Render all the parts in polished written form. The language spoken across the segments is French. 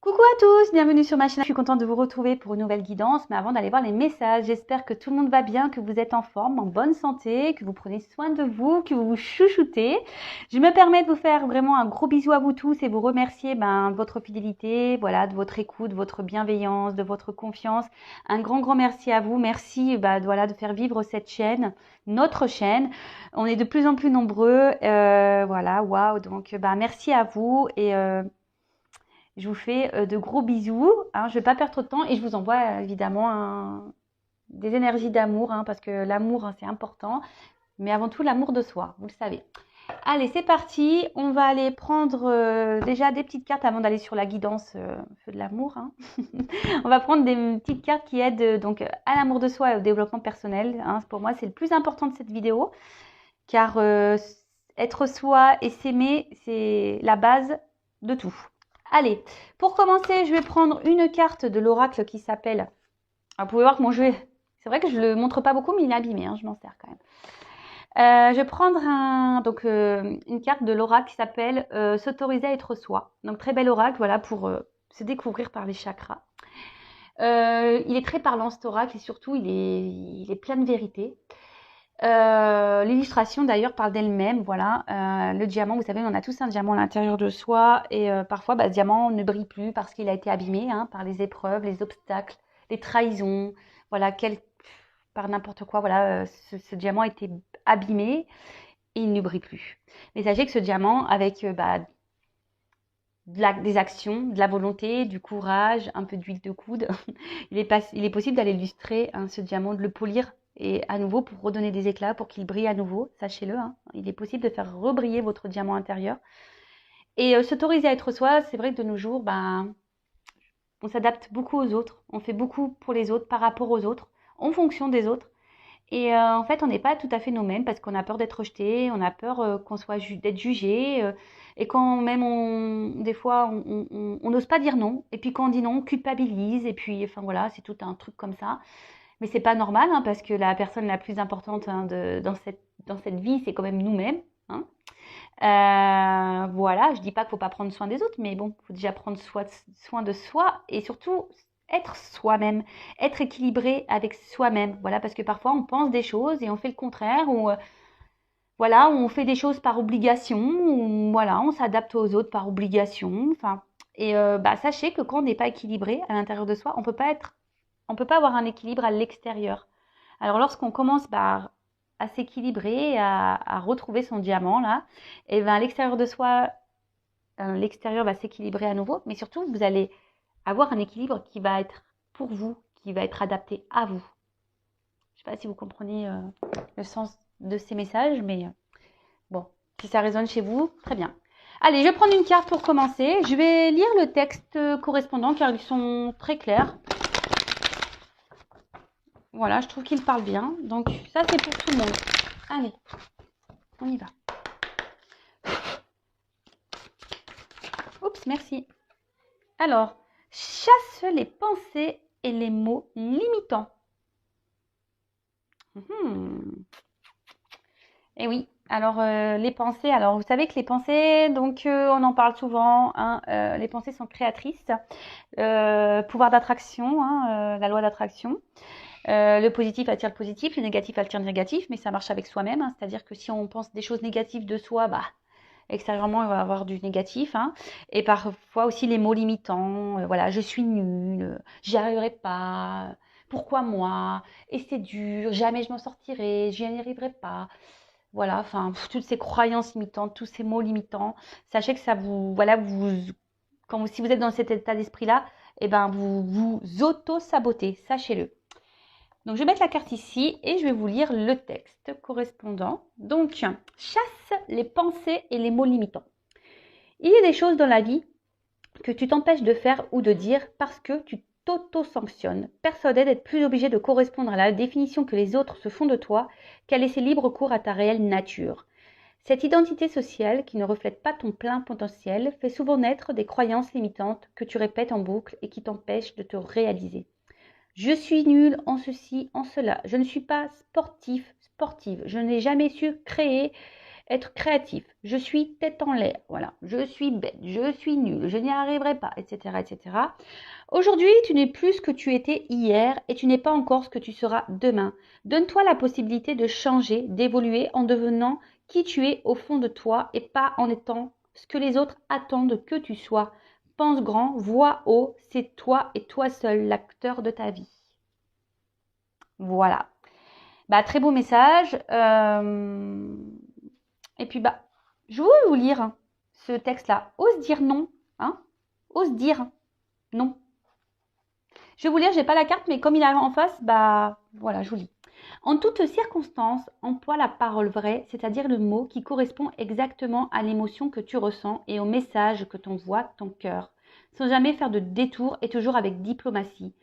Coucou à tous, bienvenue sur ma chaîne. Je suis contente de vous retrouver pour une nouvelle guidance. Mais avant d'aller voir les messages, j'espère que tout le monde va bien, que vous êtes en forme, en bonne santé, que vous prenez soin de vous, que vous vous chouchoutez. Je me permets de vous faire vraiment un gros bisou à vous tous et vous remercier de votre fidélité, voilà, de votre écoute, de votre bienveillance, de votre confiance. Un grand merci à vous. Merci voilà, de faire vivre cette chaîne, notre chaîne. On est de plus en plus nombreux. Voilà, waouh. Donc merci à vous et je vous fais de gros bisous. Je ne vais pas perdre trop de temps et je vous envoie évidemment des énergies d'amour parce que l'amour, c'est important. Mais avant tout, l'amour de soi, vous le savez. Allez, c'est parti. On va aller prendre déjà des petites cartes avant d'aller sur la guidance feu de l'amour. On va prendre des petites cartes qui aident donc à l'amour de soi et au développement personnel. Pour moi, c'est le plus important de cette vidéo. Car être soi et s'aimer, c'est la base de tout. Allez, pour commencer, je vais prendre une carte de l'oracle qui s'appelle... Vous pouvez voir que mon jeu, c'est vrai que je ne le montre pas beaucoup, mais il est abîmé, je m'en sers quand même. Je vais prendre une carte de l'oracle qui s'appelle S'autoriser à être soi. Donc très bel oracle, voilà, pour se découvrir par les chakras. Il est très parlant cet oracle et surtout il est plein de vérité. L'illustration d'ailleurs parle d'elle-même, voilà. Le diamant, vous savez, on a tous un diamant à l'intérieur de soi et parfois ce diamant ne brille plus parce qu'il a été abîmé par les épreuves, les obstacles, les trahisons, voilà, par n'importe quoi, voilà, ce diamant a été abîmé et il ne brille plus. Mais sachez que ce diamant, avec des actions, de la volonté, du courage, un peu d'huile de coude, il est possible d'aller illustrer ce diamant, de le polir et à nouveau pour redonner des éclats, pour qu'il brille à nouveau, sachez-le. Il est possible de faire rebriller votre diamant intérieur. Et s'autoriser à être soi, c'est vrai que de nos jours, on s'adapte beaucoup aux autres, on fait beaucoup pour les autres, par rapport aux autres, en fonction des autres. Et en fait, on n'est pas tout à fait nous-mêmes parce qu'on a peur d'être rejeté, on a peur d'être jugé. Et quand même, des fois, on n'ose pas dire non. Et puis quand on dit non, on culpabilise. Et puis, enfin voilà, c'est tout un truc comme ça. Mais c'est pas normal parce que la personne la plus importante dans cette vie, c'est quand même nous-mêmes. Voilà, je dis pas qu'il faut pas prendre soin des autres, mais bon, il faut déjà prendre soin de soi et surtout être soi-même, être équilibré avec soi-même. Voilà, parce que parfois on pense des choses et on fait le contraire, ou voilà, on fait des choses par obligation, ou voilà, on s'adapte aux autres par obligation. Enfin, et sachez que quand on n'est pas équilibré à l'intérieur de soi, on peut pas avoir un équilibre à l'extérieur. Alors lorsqu'on commence à s'équilibrer, à retrouver son diamant là, et à l'extérieur de soi, l'extérieur va s'équilibrer à nouveau, mais surtout vous allez avoir un équilibre qui va être pour vous, qui va être adapté à vous. Je ne sais pas si vous comprenez le sens de ces messages, mais bon, si ça résonne chez vous, très bien. Allez, je vais prendre une carte pour commencer. Je vais lire le texte correspondant car ils sont très clairs. Voilà, je trouve qu'ils parlent bien. Donc ça, c'est pour tout le monde. Allez, on y va. Oups, merci. Alors, chasse les pensées et les mots limitants. Et oui, alors les pensées, alors vous savez que les pensées, donc on en parle souvent, les pensées sont créatrices, pouvoir d'attraction, la loi d'attraction. Le positif attire le positif, le négatif attire le négatif, mais ça marche avec soi-même, c'est-à-dire que si on pense des choses négatives de soi, extérieurement, il va y avoir du négatif. Et parfois aussi les mots limitants. Voilà, je suis nulle, j'y arriverai pas. Pourquoi moi? Et c'est dur, jamais je m'en sortirai, j'y arriverai pas. Voilà, enfin, toutes ces croyances limitantes, tous ces mots limitants. Sachez que ça voilà, si vous êtes dans cet état d'esprit-là, vous vous auto-sabotez, sachez-le. Donc, je vais mettre la carte ici et je vais vous lire le texte correspondant. Donc, chasse les pensées et les mots limitants. Il y a des choses dans la vie que tu t'empêches de faire ou de dire parce que tu t'auto-sanctionnes, persuadé d'être plus obligé de correspondre à la définition que les autres se font de toi qu'à laisser libre cours à ta réelle nature. Cette identité sociale qui ne reflète pas ton plein potentiel fait souvent naître des croyances limitantes que tu répètes en boucle et qui t'empêchent de te réaliser. Je suis nulle en ceci, en cela. Je ne suis pas sportive. Je n'ai jamais su créer être créatif. Je suis tête en l'air, voilà. Je suis bête, je suis nulle, je n'y arriverai pas, etc., etc. Aujourd'hui, tu n'es plus ce que tu étais hier et tu n'es pas encore ce que tu seras demain. Donne-toi la possibilité de changer, d'évoluer en devenant qui tu es au fond de toi et pas en étant ce que les autres attendent que tu sois. Pense grand, vois haut, c'est toi et toi seul l'acteur de ta vie. Voilà. Bah, très beau message. Et puis, bah, je veux vous lire ce texte-là. Ose dire non. Hein? Ose dire non. Je vais vous lire, j'ai pas la carte, mais comme il est en face, bah voilà, je vous lis. En toutes circonstances, emploie la parole vraie, c'est-à-dire le mot qui correspond exactement à l'émotion que tu ressens et au message que t'envoie ton cœur, sans jamais faire de détour et toujours avec diplomatie.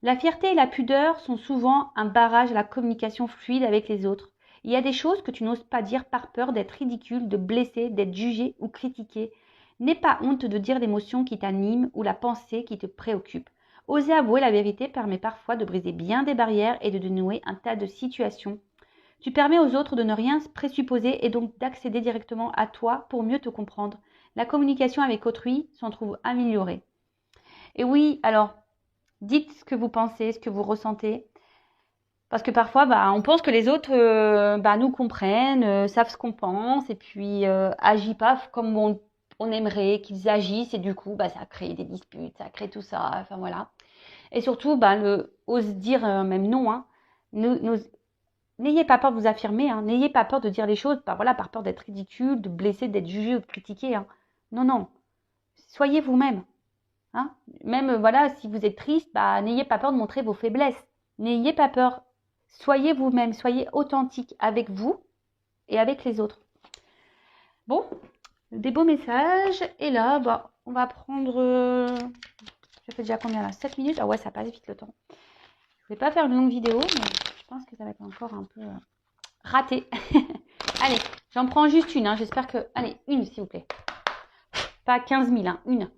La fierté et la pudeur sont souvent un barrage à la communication fluide avec les autres. Il y a des choses que tu n'oses pas dire par peur d'être ridicule, de blesser, d'être jugé ou critiqué. N'aie pas honte de dire l'émotion qui t'anime ou la pensée qui te préoccupe. Oser avouer la vérité permet parfois de briser bien des barrières et de dénouer un tas de situations. Tu permets aux autres de ne rien présupposer et donc d'accéder directement à toi pour mieux te comprendre. La communication avec autrui s'en trouve améliorée. Et oui, alors, dites ce que vous pensez, ce que vous ressentez. Parce que parfois, on pense que les autres nous comprennent, savent ce qu'on pense et puis agissent pas comme on aimerait qu'ils agissent. Et du coup, ça crée des disputes, ça crée tout ça. Enfin voilà. Et surtout, ose dire même non. Hein. N'ayez pas peur de vous affirmer. Hein. N'ayez pas peur de dire les choses. Par peur d'être ridicule, de blesser, d'être jugé ou de critiquer. Hein. Non, non. Soyez vous-même. Hein. Même si vous êtes triste, n'ayez pas peur de montrer vos faiblesses. N'ayez pas peur. Soyez vous-même. Soyez authentique avec vous et avec les autres. Bon, des beaux messages. Et là, on va prendre... Je fais déjà combien là? 7 minutes? Ah ouais, ça passe vite le temps. Je ne vais pas faire une longue vidéo, mais je pense que ça va être encore un peu raté. Allez, j'en prends juste une. Hein. J'espère que... Allez, une s'il vous plaît. Pas 15 000, hein, une.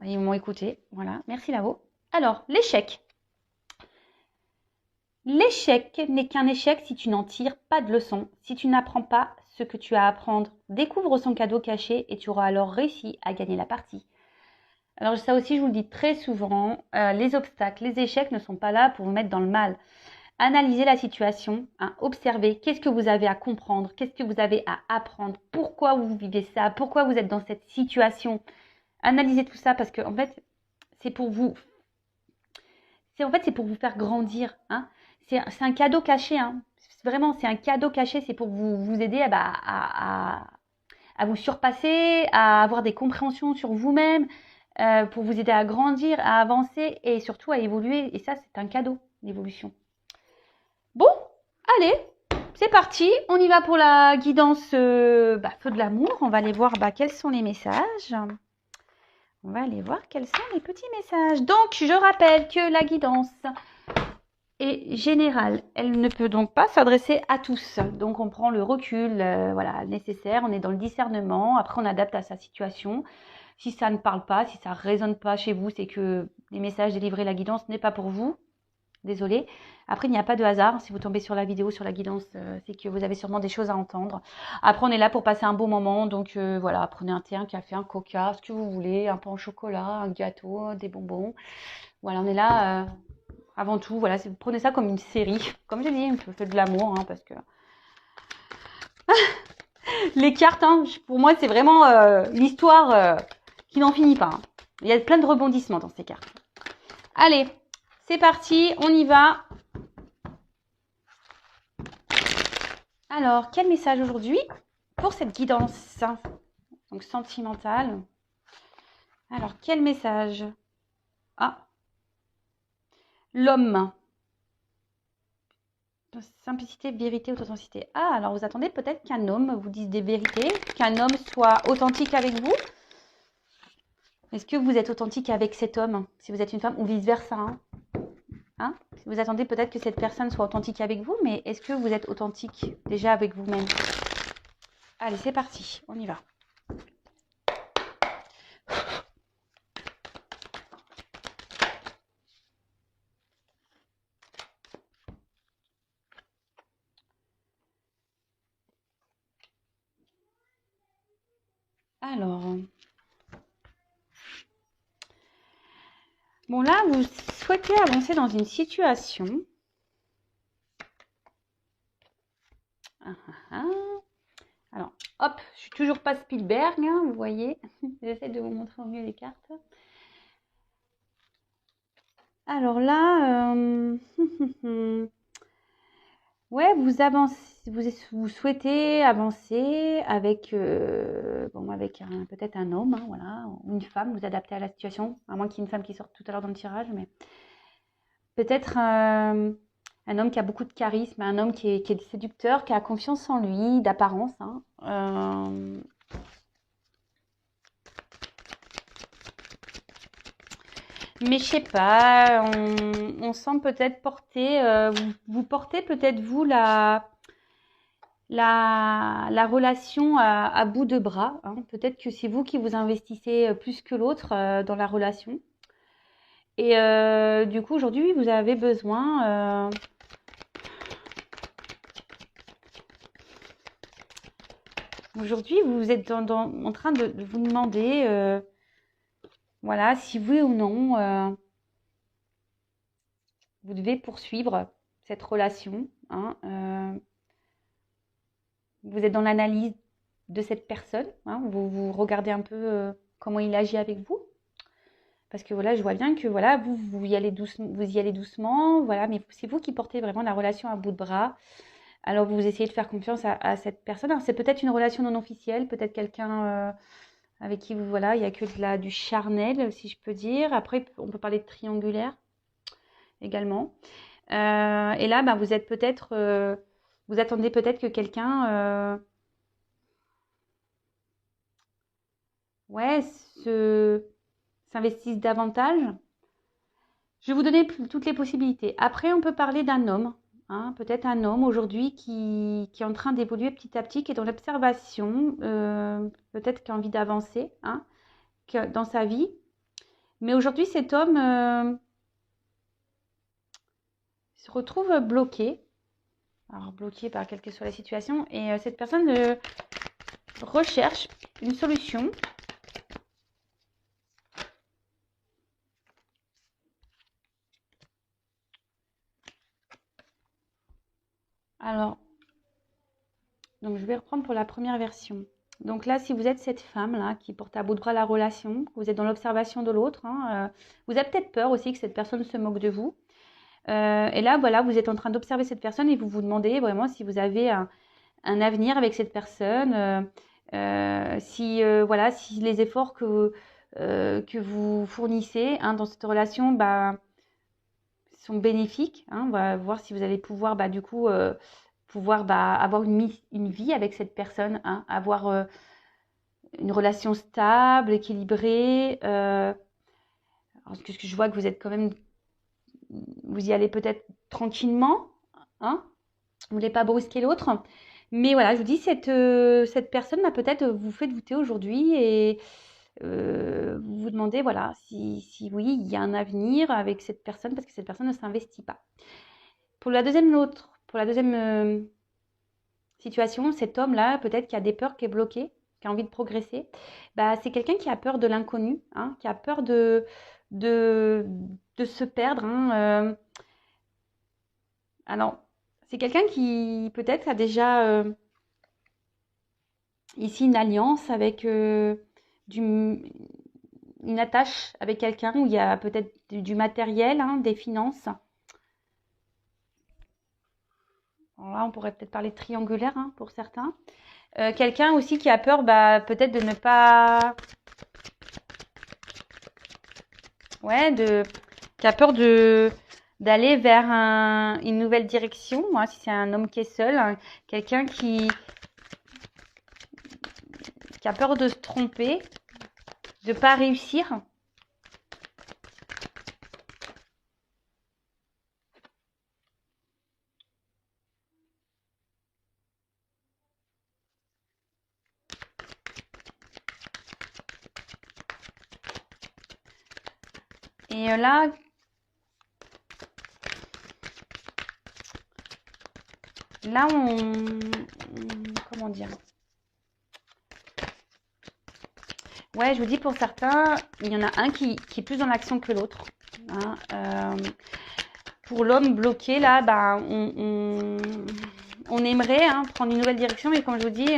Ils m'ont écouté. Voilà, merci Lavo. Alors, l'échec. L'échec n'est qu'un échec si tu n'en tires pas de leçon, si tu n'apprends pas ce que tu as à apprendre. Découvre son cadeau caché et tu auras alors réussi à gagner la partie. Alors ça aussi, je vous le dis très souvent, les obstacles, les échecs ne sont pas là pour vous mettre dans le mal. Analysez la situation, hein, observez qu'est-ce que vous avez à comprendre, qu'est-ce que vous avez à apprendre, pourquoi vous vivez ça, pourquoi vous êtes dans cette situation. Analysez tout ça parce que en fait, c'est pour vous. C'est pour vous faire grandir. Hein. C'est un cadeau caché. Hein. Vraiment, c'est un cadeau caché. C'est pour vous aider à vous surpasser, à avoir des compréhensions sur vous-même, pour vous aider à grandir, à avancer et surtout à évoluer. Et ça, c'est un cadeau, l'évolution. Bon, allez, c'est parti. On y va pour la guidance feu de l'amour. On va aller voir quels sont les messages. On va aller voir quels sont les petits messages. Donc, je rappelle que la guidance est générale. Elle ne peut donc pas s'adresser à tous. Donc, on prend le recul nécessaire. On est dans le discernement. Après, on adapte à sa situation. Si ça ne parle pas, si ça ne résonne pas chez vous, c'est que les messages délivrés, la guidance n'est pas pour vous. Désolée. Après, il n'y a pas de hasard. Si vous tombez sur la vidéo, sur la guidance, c'est que vous avez sûrement des choses à entendre. Après, on est là pour passer un beau moment. Donc, prenez un thé, un café, un coca, ce que vous voulez, un pain au chocolat, un gâteau, des bonbons. Voilà, on est là avant tout. Voilà, prenez ça comme une série. Comme j'ai dit, on fait de l'amour, parce que... Les cartes, pour moi, c'est vraiment l'histoire qui n'en finit pas. Il y a plein de rebondissements dans ces cartes. Allez, c'est parti, on y va. Alors, quel message aujourd'hui pour cette guidance donc sentimentale? Alors, quel message? L'homme. Simplicité, vérité, authenticité. Alors vous attendez peut-être qu'un homme vous dise des vérités, qu'un homme soit authentique avec vous. Est-ce que vous êtes authentique avec cet homme, si vous êtes une femme, ou vice-versa Vous attendez peut-être que cette personne soit authentique avec vous, mais est-ce que vous êtes authentique déjà avec vous-même? Allez, c'est parti, on y va. Alors, bon là, vous souhaitez avancer dans une situation. Alors, hop, je suis toujours pas Spielberg, hein, vous voyez. J'essaie de vous montrer au mieux les cartes. Alors là, ouais, vous avancez, vous souhaitez avancer avec, avec peut-être un homme, hein, voilà, ou une femme, vous adaptez à la situation, à moins qu'il y ait une femme qui sorte tout à l'heure dans le tirage, mais peut-être un homme qui a beaucoup de charisme, un homme qui est séducteur, qui a confiance en lui, d'apparence, hein. Mais je sais pas, on sent peut-être porter, vous portez peut-être vous la relation à bout de bras, hein. Peut-être que c'est vous qui vous investissez plus que l'autre dans la relation. Et du coup, aujourd'hui, vous avez besoin... aujourd'hui, vous êtes en train de vous demander, voilà, si oui ou non, vous devez poursuivre cette relation, hein. Vous êtes dans l'analyse de cette personne, hein, vous regardez un peu comment il agit avec vous. Parce que voilà, je vois bien que voilà, vous y allez doucement, voilà, mais c'est vous qui portez vraiment la relation à bout de bras. Alors vous essayez de faire confiance à cette personne. Alors c'est peut-être une relation non officielle, peut-être quelqu'un avec qui vous voilà, il y a que du charnel, si je peux dire. Après, on peut parler de triangulaire également. Et là, vous êtes peut-être, vous attendez peut-être que quelqu'un, ouais, s'investisse davantage. Je vais vous donner toutes les possibilités. Après, on peut parler d'un homme, hein, peut-être un homme aujourd'hui qui est en train d'évoluer petit à petit, qui est dans l'observation, peut-être qui a envie d'avancer, hein, dans sa vie. Mais aujourd'hui, cet homme se retrouve bloqué. Alors, bloqué par quelle que soit la situation. Et cette personne recherche une solution. Alors, donc je vais reprendre pour la première version. Donc là, si vous êtes cette femme-là qui porte à bout de bras la relation, vous êtes dans l'observation de l'autre, hein, vous avez peut-être peur aussi que cette personne se moque de vous. Et là, voilà, vous êtes en train d'observer cette personne et vous vous demandez vraiment si vous avez un avenir avec cette personne, si les efforts que vous fournissez, hein, dans cette relation sont bénéfiques, hein. On va voir si vous allez pouvoir du coup pouvoir avoir une vie avec cette personne, hein, avoir une relation stable, équilibrée. Parce que je vois que vous êtes quand même, vous y allez peut-être tranquillement, hein, vous ne voulez pas brusquer l'autre. Mais voilà, je vous dis, cette personne peut-être vous fait douter aujourd'hui et vous vous demandez voilà, si oui, il y a un avenir avec cette personne parce que cette personne ne s'investit pas. Pour la deuxième situation, cet homme-là, peut-être qui a des peurs, qui est bloqué, qui a envie de progresser, c'est quelqu'un qui a peur de l'inconnu, hein, qui a peur de se perdre, hein. Alors, c'est quelqu'un qui peut-être a déjà ici une alliance avec une attache avec quelqu'un où il y a peut-être du matériel, hein, des finances. Alors là, on pourrait peut-être parler de triangulaire, hein, pour certains. Quelqu'un aussi qui a peur peut-être de ne pas... Ouais, qui a peur d'aller vers une nouvelle direction, hein, si c'est un homme qui est seul, hein, quelqu'un qui a peur de se tromper, de ne pas réussir. Et là, là, comment dire? Ouais, je vous dis, pour certains, il y en a un qui est plus dans l'action que l'autre. Hein. Pour l'homme bloqué, là, bah, on aimerait prendre une nouvelle direction, mais comme je vous dis,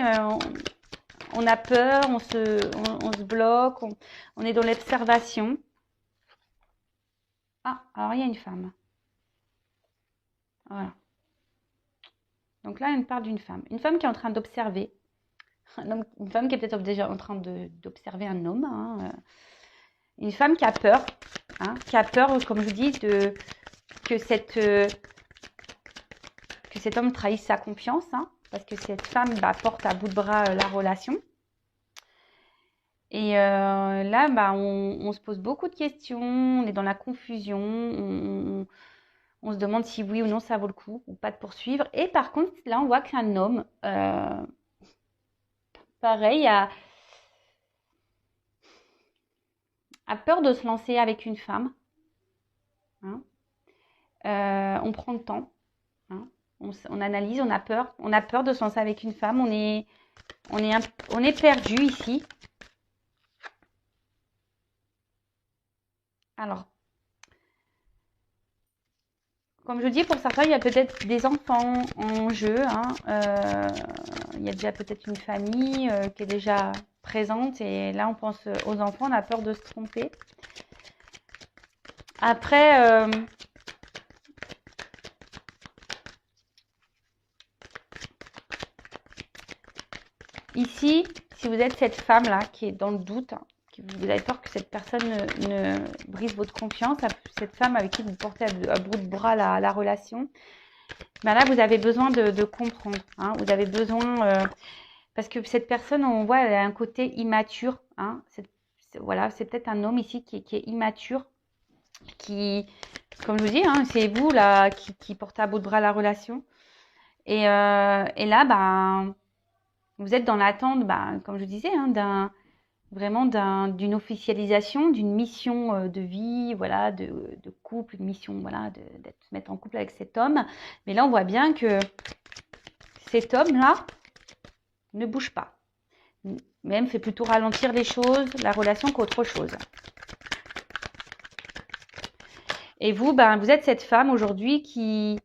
on a peur, on se bloque, on est dans l'observation. Ah, alors il y a une femme. Voilà. Donc là, on parle d'une femme. Une femme qui est en train d'observer. Une femme qui est peut-être déjà en train d'observer un homme. Hein. Une femme qui a peur. Hein, qui a peur, comme je vous dis, que cet homme trahisse sa confiance. Hein, parce que cette femme porte à bout de bras la relation. Et là, on se pose beaucoup de questions. On est dans la confusion. On se demande si oui ou non ça vaut le coup ou pas de poursuivre. Et par contre, là, on voit qu'un homme, pareil, a peur de se lancer avec une femme. Hein. On prend le temps. Hein. On analyse, on a peur. On a peur de se lancer avec une femme. On est perdu ici. Alors, comme je dis, pour certains, il y a peut-être des enfants en jeu. Hein. Il y a déjà peut-être une famille qui est déjà présente. Et là, on pense aux enfants. On a peur de se tromper. Après, ici, si vous êtes cette femme-là qui est dans le doute, vous avez peur que cette personne ne brise votre confiance, cette femme avec qui vous portez à bout de bras la relation, là, vous avez besoin de comprendre. Hein, vous avez besoin... parce que cette personne, on voit, elle a un côté immature. Hein, voilà, c'est peut-être un homme ici qui est immature, qui, comme je vous dis, hein, c'est vous là qui portez à bout de bras la relation. Et là, vous êtes dans l'attente, comme je vous disais, hein, d'une officialisation, d'une mission de vie, voilà, de couple, une mission, voilà, d'être se mettre en couple avec cet homme. Mais là, on voit bien que cet homme-là ne bouge pas. Même fait plutôt ralentir les choses, la relation qu'autre chose. Et vous, vous êtes cette femme aujourd'hui qui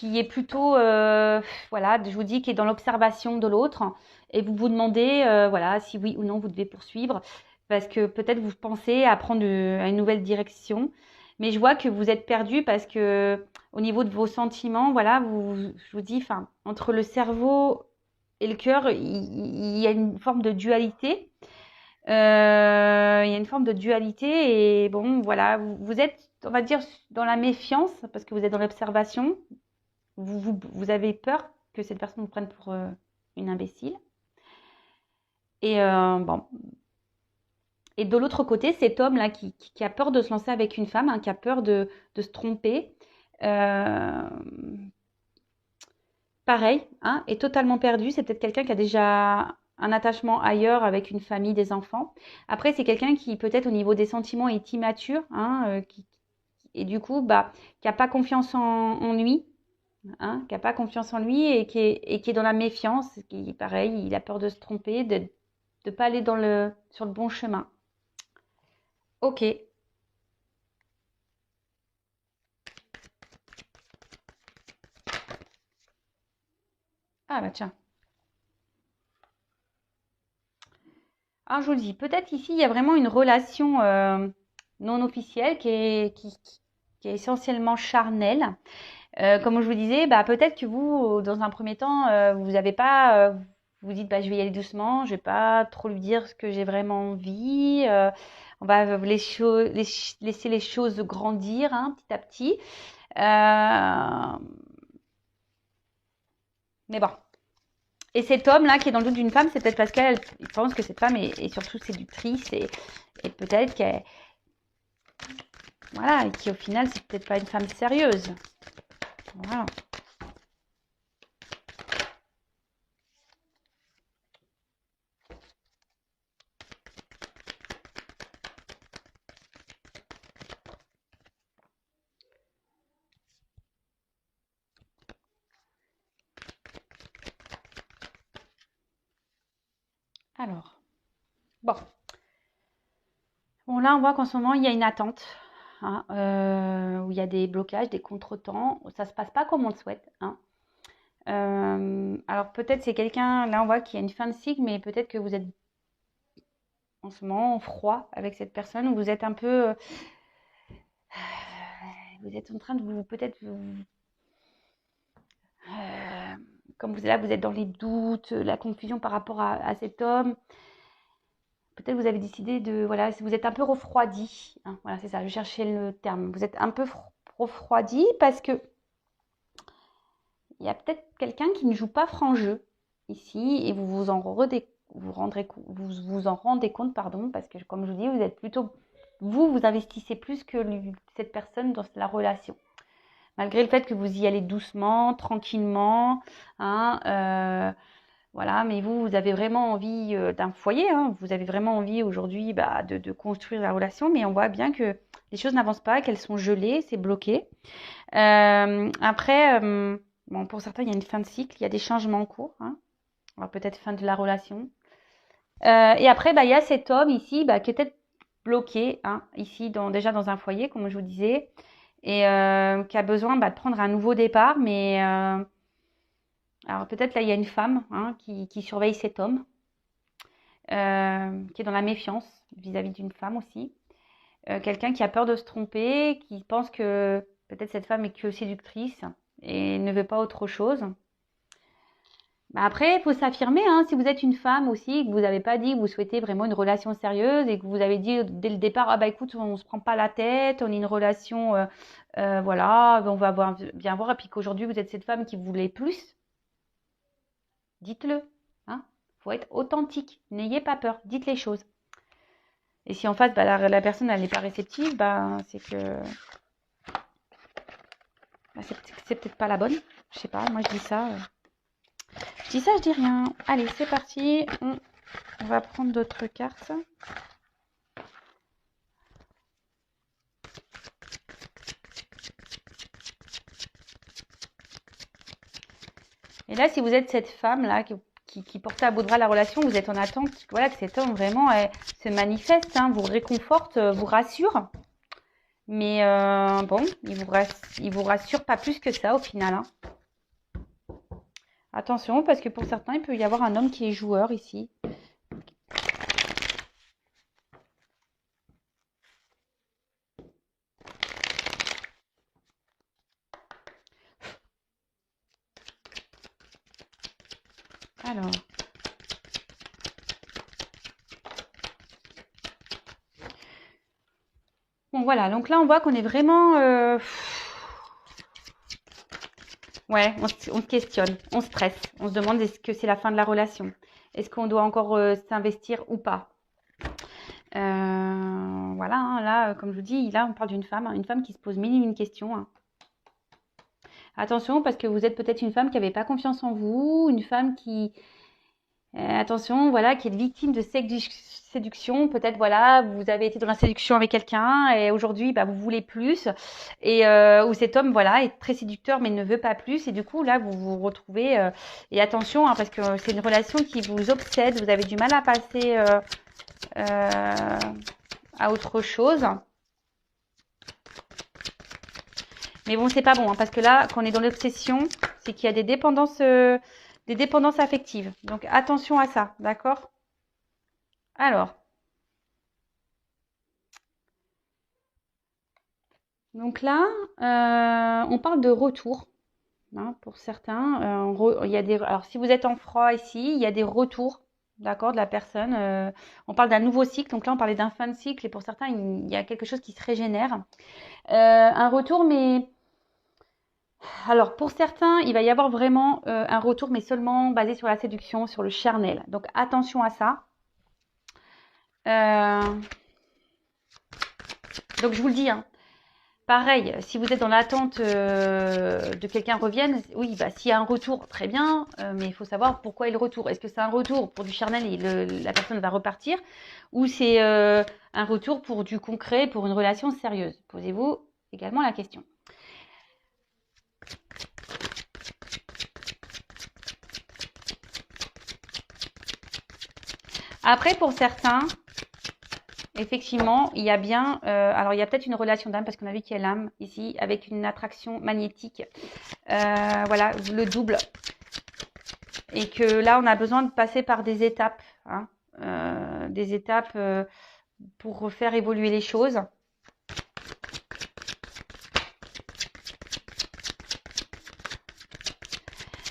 est plutôt, voilà, je vous dis, qui est dans l'observation de l'autre. Et vous vous demandez, voilà, si oui ou non vous devez poursuivre. Parce que peut-être vous pensez à prendre une nouvelle direction. Mais je vois que vous êtes perdu parce que au niveau de vos sentiments, voilà, je vous dis, enfin, entre le cerveau et le cœur, il y a une forme de dualité. Il y a une forme de dualité et bon, voilà, vous êtes, on va dire, dans la méfiance parce que vous êtes dans l'observation. Vous avez peur que cette personne vous prenne pour une imbécile. Et bon. Et de l'autre côté, cet homme-là qui a peur de se lancer avec une femme, hein, qui a peur de se tromper, euh, pareil, hein, est totalement perdu. C'est peut-être quelqu'un qui a déjà un attachement ailleurs avec une famille, des enfants. Après, c'est quelqu'un qui peut-être au niveau des sentiments est immature, hein, et du coup, qui n'a pas confiance en lui. Hein, qui n'a pas confiance en lui et qui est dans la méfiance, qui pareil, il a peur de se tromper, de ne pas aller sur le bon chemin. Ok. Ah bah tiens. Alors je vous dis, peut-être ici il y a vraiment une relation non officielle qui est essentiellement charnelle. Comme je vous disais, peut-être que vous, dans un premier temps, vous n'avez pas, vous dites, je vais y aller doucement, je vais pas trop lui dire ce que j'ai vraiment envie. On va laisser les choses grandir hein, petit à petit. Mais bon. Et cet homme-là qui est dans le doute d'une femme, c'est peut-être parce qu'elle pense que cette femme est surtout séductrice et peut-être qu'elle, voilà, et qui au final, c'est peut-être pas une femme sérieuse. Voilà. Alors, Bon. Bon, là, on voit qu'en ce moment, il y a une attente, hein, où il y a des blocages, des contretemps. Ça se passe pas comme on le souhaite, hein. Alors peut-être c'est quelqu'un, là on voit qu'il y a une fin de cycle, mais peut-être que vous êtes en ce moment en froid avec cette personne, ou vous êtes un peu, vous êtes en train de vous, peut-être, comme vous êtes là, vous êtes dans les doutes, la confusion par rapport à cet homme. Peut-être vous avez décidé de, voilà, vous êtes un peu refroidi, hein, voilà, c'est ça, je cherchais le terme. Vous êtes un peu refroidi parce que il y a peut-être quelqu'un qui ne joue pas franc jeu ici et vous en rendez compte, pardon, parce que comme je vous dis, vous êtes plutôt, vous investissez plus que cette personne dans la relation. Malgré le fait que vous y allez doucement, tranquillement, hein, voilà, mais vous avez vraiment envie d'un foyer, hein, vous avez vraiment envie aujourd'hui de construire la relation, mais on voit bien que les choses n'avancent pas, qu'elles sont gelées, c'est bloqué. Après, bon, pour certains, il y a une fin de cycle, il y a des changements en cours, hein. Alors peut-être fin de la relation. Et après, il y a cet homme ici qui est peut-être bloqué, hein, ici, déjà dans un foyer, comme je vous disais, et qui a besoin de prendre un nouveau départ. Mais alors peut-être là, il y a une femme, hein, qui surveille cet homme, qui est dans la méfiance vis-à-vis d'une femme aussi. Quelqu'un qui a peur de se tromper, qui pense que peut-être cette femme est que séductrice et ne veut pas autre chose. Après, il faut s'affirmer, hein, si vous êtes une femme aussi, que vous n'avez pas dit que vous souhaitez vraiment une relation sérieuse et que vous avez dit dès le départ, ah écoute, on ne se prend pas la tête, on est une relation, voilà, on va bien voir, et puis qu'aujourd'hui vous êtes cette femme qui voulait plus, dites-le, hein, faut être authentique, n'ayez pas peur, dites les choses. Et si en face, la personne elle n'est pas réceptive, c'est que c'est peut-être pas la bonne, je sais pas, moi je dis ça. Je dis ça, je dis rien. Allez, c'est parti. On va prendre d'autres cartes. Et là, si vous êtes cette femme-là qui porte à bout de bras la relation, vous êtes en attente, voilà, que cet homme vraiment se manifeste, hein, vous réconforte, vous rassure. Mais bon, il vous rassure pas plus que ça au final, hein. Attention, parce que pour certains, il peut y avoir un homme qui est joueur ici. Alors. Bon, voilà. Donc là, on voit qu'on est vraiment... Ouais, on se questionne, on stresse. On se demande est-ce que c'est la fin de la relation? Est-ce qu'on doit encore s'investir ou pas? Voilà, hein, là, comme je vous dis, là, on parle d'une femme, hein, une femme qui se pose mille et une questions, hein. Attention, parce que vous êtes peut-être une femme qui n'avait pas confiance en vous, une femme qui... attention, voilà, qui est victime de séduction. Peut-être, voilà, vous avez été dans la séduction avec quelqu'un et aujourd'hui, vous voulez plus. Et où cet homme, voilà, est très séducteur mais ne veut pas plus. Et du coup, là, vous vous retrouvez... et attention, hein, parce que c'est une relation qui vous obsède. Vous avez du mal à passer à autre chose. Mais bon, c'est pas bon, hein, parce que là, quand on est dans l'obsession, c'est qu'il y a des dépendances affectives. Donc, attention à ça, d'accord? Alors. Donc là, on parle de retour, hein, pour certains. Il y a alors, si vous êtes en froid ici, il y a des retours, d'accord, de la personne. On parle d'un nouveau cycle. Donc là, on parlait d'un fin de cycle. Et pour certains, il y a quelque chose qui se régénère. Un retour, mais... Alors, pour certains, il va y avoir vraiment un retour, mais seulement basé sur la séduction, sur le charnel. Donc, attention à ça. Donc, je vous le dis, hein. Pareil, si vous êtes dans l'attente de quelqu'un revienne, oui, s'il y a un retour, très bien, mais il faut savoir pourquoi est le retour. Est-ce que c'est un retour pour du charnel et la personne va repartir, ou c'est un retour pour du concret, pour une relation sérieuse? Posez-vous également la question. Après, pour certains, effectivement, il y a bien, alors il y a peut-être une relation d'âme parce qu'on a vu qu'il y a l'âme ici avec une attraction magnétique, voilà, le double, et que là on a besoin de passer par des étapes, hein, pour faire évoluer les choses.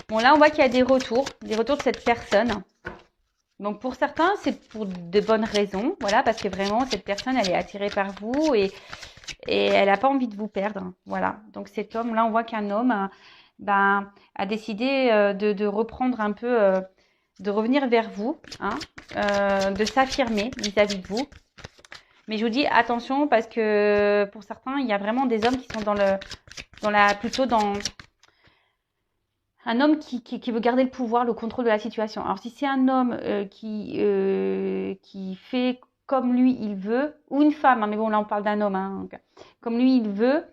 Bon, là on voit qu'il y a des retours de cette personne. Donc pour certains, c'est pour de bonnes raisons, voilà, parce que vraiment cette personne, elle est attirée par vous et elle n'a pas envie de vous perdre, voilà. Donc cet homme, là, on voit qu'un homme, a décidé de reprendre un peu, de revenir vers vous, hein, de s'affirmer vis-à-vis de vous. Mais je vous dis attention parce que pour certains, il y a vraiment des hommes qui sont plutôt dans un homme qui veut garder le pouvoir, le contrôle de la situation. Alors si c'est un homme qui fait comme lui il veut, ou une femme, hein, mais bon là on parle d'un homme, hein, donc, comme lui il veut,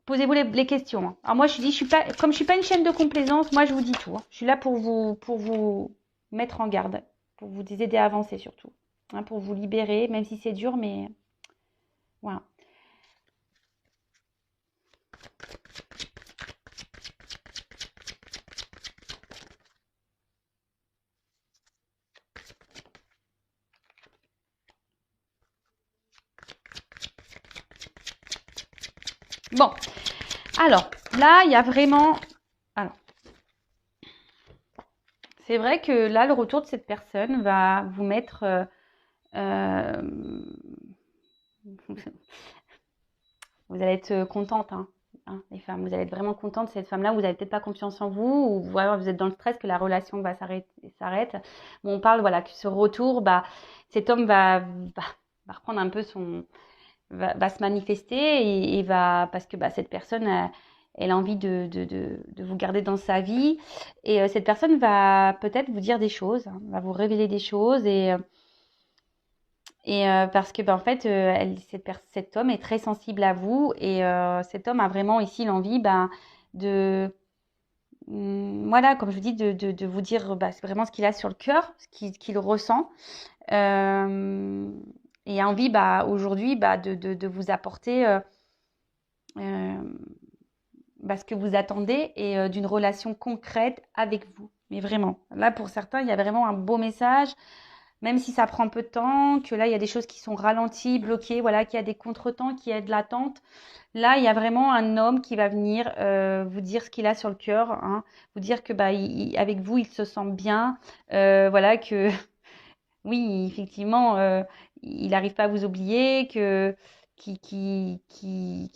posez-vous les questions. Hein. Alors moi je dis, comme je suis pas une chaîne de complaisance, moi je vous dis tout. Hein. Je suis là pour vous mettre en garde, pour vous aider à avancer surtout, hein, pour vous libérer, même si c'est dur, mais voilà. Bon, alors là, il y a vraiment... Alors, c'est vrai que là, le retour de cette personne va vous mettre... vous allez être contente, hein, les femmes. Vous allez être vraiment contente de cette femme-là. Vous n'avez peut-être pas confiance en vous, ou voilà, vous êtes dans le stress que la relation va s'arrête. Bon, on parle, voilà, que ce retour, cet homme va reprendre un peu va se manifester et va, parce que cette personne elle a envie de vous garder dans sa vie, et cette personne va peut-être vous dire des choses, hein, va vous révéler des choses, et parce que en fait cet homme est très sensible à vous, et cet homme a vraiment ici l'envie de voilà, comme je vous dis, de vous dire c'est vraiment ce qu'il a sur le cœur, ce qu'il ressent, et a envie aujourd'hui de vous apporter ce que vous attendez, et d'une relation concrète avec vous. Mais vraiment, là pour certains, il y a vraiment un beau message, même si ça prend peu de temps, que là il y a des choses qui sont ralenties, bloquées, voilà, qu'il y a des contretemps, qu'il y a de l'attente. Là, il y a vraiment un homme qui va venir vous dire ce qu'il a sur le cœur, hein, vous dire que avec vous, il se sent bien, voilà, que oui, effectivement, il n'arrive pas à vous oublier, qu'il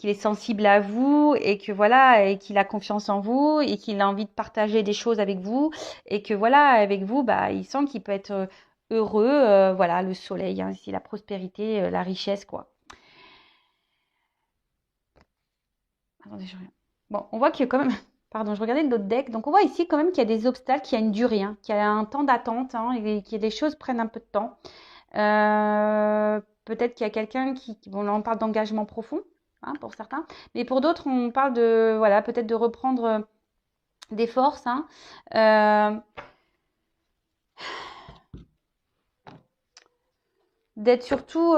est sensible à vous, et que voilà, et qu'il a confiance en vous, et qu'il a envie de partager des choses avec vous, et que voilà, avec vous, il sent qu'il peut être heureux, voilà, le soleil, hein, ici, la prospérité, la richesse, quoi. Attendez, je reviens. Bon, on voit qu'il y a quand même... Pardon, je regardais l'autre deck. Donc, on voit ici quand même qu'il y a des obstacles, qu'il y a une durée, hein, qu'il y a un temps d'attente, hein, et que les choses prennent un peu de temps. Peut-être qu'il y a quelqu'un bon, là, on parle d'engagement profond, hein, pour certains. Mais pour d'autres, on parle voilà, peut-être de reprendre des forces, hein. D'être surtout...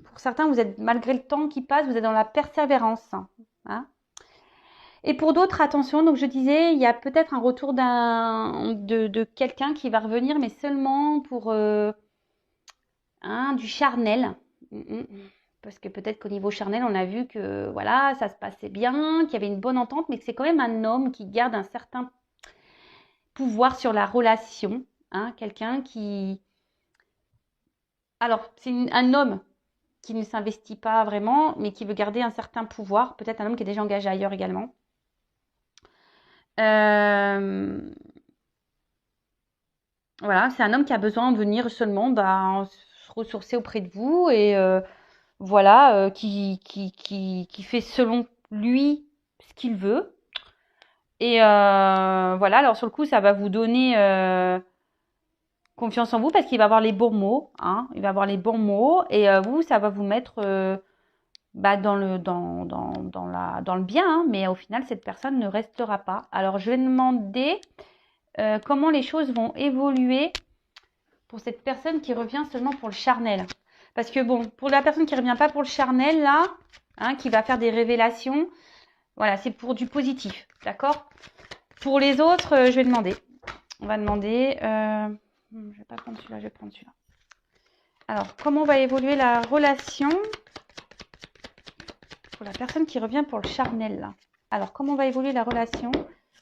pour certains, vous êtes, malgré le temps qui passe, vous êtes dans la persévérance, hein. Et pour d'autres, attention, donc je disais, il y a peut-être un retour de quelqu'un qui va revenir, mais seulement pour du charnel. Parce que peut-être qu'au niveau charnel, on a vu que voilà, ça se passait bien, qu'il y avait une bonne entente, mais que c'est quand même un homme qui garde un certain pouvoir sur la relation. Hein, quelqu'un qui... Alors, c'est un homme qui ne s'investit pas vraiment, mais qui veut garder un certain pouvoir. Peut-être un homme qui est déjà engagé ailleurs également. Voilà, c'est un homme qui a besoin de venir seulement se ressourcer auprès de vous, et voilà, qui fait selon lui ce qu'il veut. Et voilà, alors sur le coup, ça va vous donner confiance en vous parce qu'il va avoir les bons mots, hein, il va avoir les bons mots, et vous, ça va vous mettre dans le bien, hein, mais au final, cette personne ne restera pas. Alors, je vais demander comment les choses vont évoluer pour cette personne qui revient seulement pour le charnel. Parce que bon, pour la personne qui ne revient pas pour le charnel, là, hein, qui va faire des révélations, voilà, c'est pour du positif, d'accord? Pour les autres, je vais demander. On va demander... je vais pas prendre celui-là, je vais prendre celui-là. Alors, comment va évoluer la relation pour la personne qui revient pour le charnel, là? Alors, comment va évoluer la relation,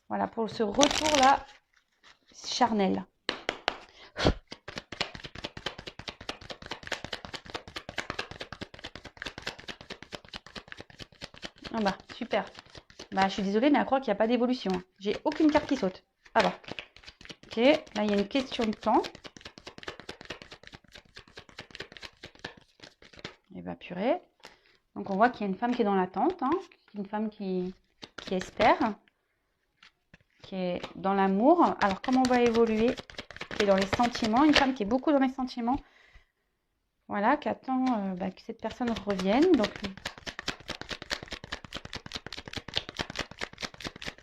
voilà, pour ce retour-là, charnel? Ah bah, super. Bah, je suis désolée, mais à croire qu'il n'y a pas d'évolution. J'ai aucune carte qui saute. Ah bah. Ok, là, il y a une question de temps. Et bah, purée. Donc, on voit qu'il y a une femme qui est dans l'attente. Hein. Une femme qui espère. Qui est dans l'amour. Alors, comment on va évoluer? Qui est dans les sentiments. Une femme qui est beaucoup dans les sentiments. Voilà, qui attend que cette personne revienne. Donc,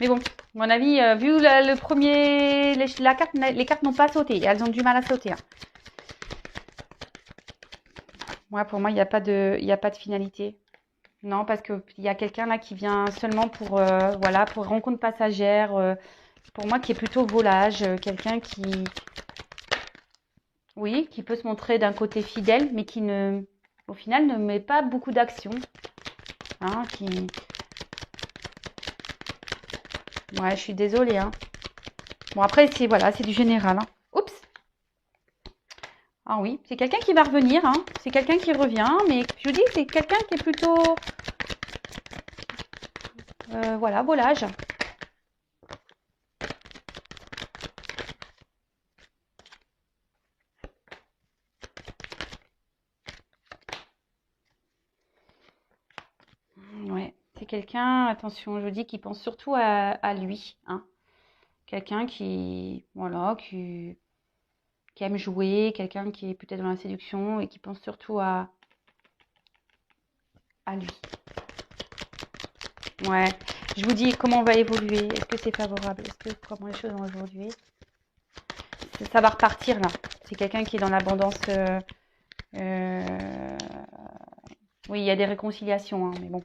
mais bon, à mon avis, vu le premier, les cartes n'ont pas sauté. Elles ont du mal à sauter. Hein. Ouais, pour moi, il n'y a pas de finalité. Non, parce qu'il y a quelqu'un là qui vient seulement pour, voilà, pour rencontre passagère. Pour moi, qui est plutôt volage. Quelqu'un qui, oui, qui peut se montrer d'un côté fidèle, mais qui ne, au final, ne met pas beaucoup d'action. Hein, ouais, je suis désolée. Hein. Bon, après, c'est voilà, c'est du général. Hein. Oups. Ah oui, c'est quelqu'un qui va revenir. Hein. C'est quelqu'un qui revient. Mais je vous dis, c'est quelqu'un qui est plutôt... voilà, volage. Ouais, c'est quelqu'un, attention, je vous dis, qui pense surtout à lui. Hein. Quelqu'un qui, voilà, qui aime jouer, quelqu'un qui est peut-être dans la séduction et qui pense surtout à lui. Ouais, je vous dis comment on va évoluer. Est-ce que c'est favorable? Comment les choses vont évoluer? Ça va repartir là. C'est quelqu'un qui est dans l'abondance. Oui, il y a des réconciliations, hein, mais bon.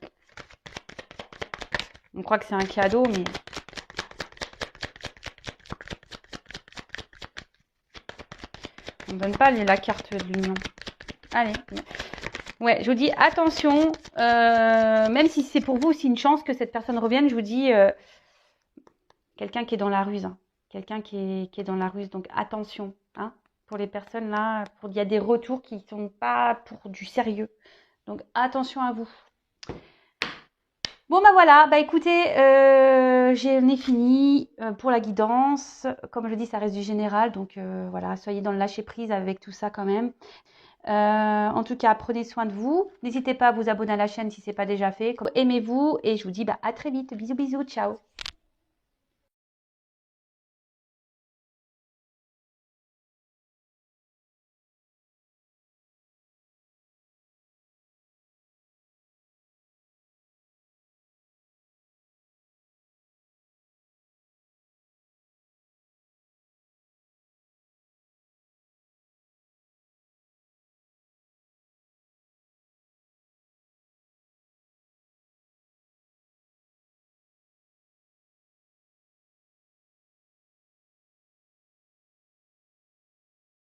On croit que c'est un cadeau, mais... on ne donne pas la carte de l'union. Allez. Ouais, je vous dis attention, même si c'est pour vous aussi une chance que cette personne revienne, je vous dis quelqu'un qui est dans la ruse. Hein. Quelqu'un qui est dans la ruse, donc attention. Hein, pour les personnes là, il y a des retours qui ne sont pas pour du sérieux. Donc attention à vous. Bon bah voilà, bah écoutez, j'en ai fini pour la guidance. Comme je dis, ça reste du général, donc voilà, soyez dans le lâcher prise avec tout ça quand même. En tout cas, prenez soin de vous. N'hésitez pas à vous abonner à la chaîne si ce n'est pas déjà fait. Aimez-vous et je vous dis à très vite. Bisous, bisous, ciao.